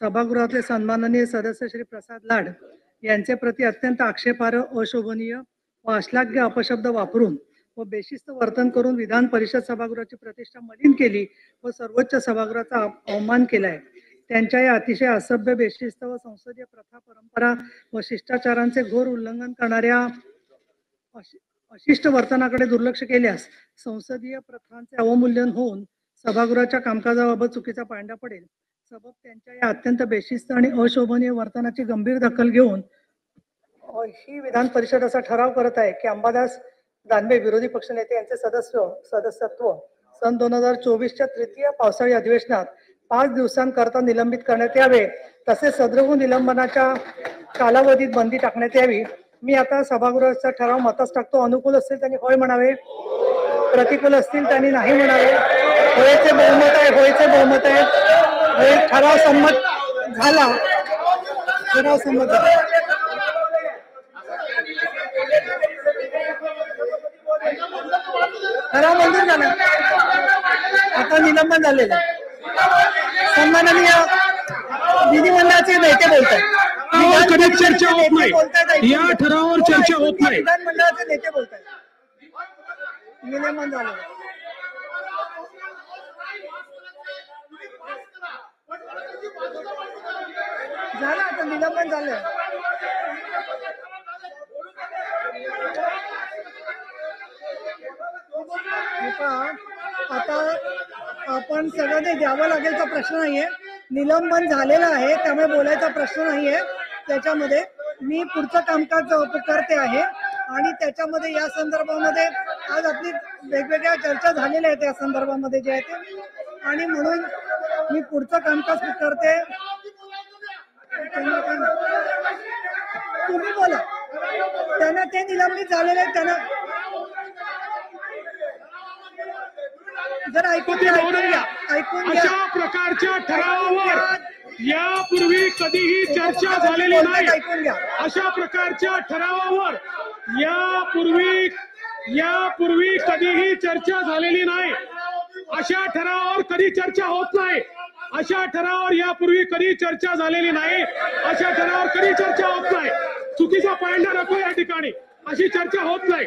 सभागृहातले सन्माननीय सदस्य श्री प्रसाद लाड यांचे प्रति अत्यंत आक्षेपार्ह, अशोभनीय व अश्लाघ्य अपशब्द वापरून व बेशिस्त वर्तन करून विधान परिषद सभागृहाची प्रतिष्ठा मलिन केली व सर्वोच्च सभागृहाचा अवमान केलाय। त्यांच्या या अतिशय असभ्य, बेशिस्त व संसदीय प्रथा, परंपरा व शिष्टाचारांचे घोर उल्लंघन करणाऱ्या अशिष्ट वर्तनाकडे दुर्लक्ष केल्यास संसदीय प्रथांचे अवमूल्यन होऊन सभागृहाच्या कामकाजाबाबत चुकीचा पांडा पडेल। सबब त्यांच्या या अत्यंत बेशिस्त आणि अशोभनीय वर्तनाची गंभीर दखल घेऊन ही विधान परिषद असा ठराव करत आहे की अंबादास दानवे विरोधी पक्षनेते यांचे सदस्यत्व सन 2024च्या तृतीय पावसाळी अधिवेशनात 5 दिवसांकरता निलंबित करण्यात यावे, तसेच सदृह निलंबनाच्या कालावधीत बंदी टाकण्यात यावी। मी आता सभागृहाचा ठराव मतास टाकतो। अनुकूल असतील त्यांनी होय म्हणावे, प्रतिकूल असतील त्यांनी नाही म्हणावे। होयचे बहुमत आहे, होयचे बहुमत आहे। ठराव संमत झाला, ठराव संमत झाला। ठराव मंजूर झाला, आता निलंबन झालेलं आहे। सन्माननीय विधिमंडळाचे नेते बोलतात, कधी चर्चा होत नाही, या ठरावावर चर्चा होत नाही। विधानमंडळाचे नेते बोलतात, निलंबन झालं। झालं, आता निलंबन झालं। आता आपण सगळ्यांनी द्यावं लागेलचा प्रश्न नाहीये, निलंबन झालेलं आहे त्यामुळे बोलायचा प्रश्न नाहीये। त्याच्यामध्ये मी पुढचं कामकाज पुकारते आहे आणि त्याच्यामध्ये या संदर्भामध्ये आज आपली वेगवेगळ्या चर्चा झालेल्या आहेत या संदर्भामध्ये जे आहे ते, आणि म्हणून मी पुढचं कामकाज पुकारते। तुम्ही बोला, त्यांना ते निलंबित झालेले आहेत, त्यांना जर ऐकून घ्या। अशा प्रकारच्या ठरावावर यापूर्वी कधीही चर्चा झालेली नाही। अशा प्रकारच्या ठरावावर यापूर्वी कधीही चर्चा झालेली नाही। अशा ठरावावर कधी चर्चा होत नाही। अशा ठरावावर यापूर्वी कधी चर्चा झालेली नाही। अशा ठरावावर कधी चर्चा होत नाही। चुकीचा पायंडा नको या ठिकाणी, अशी चर्चा होत नाही।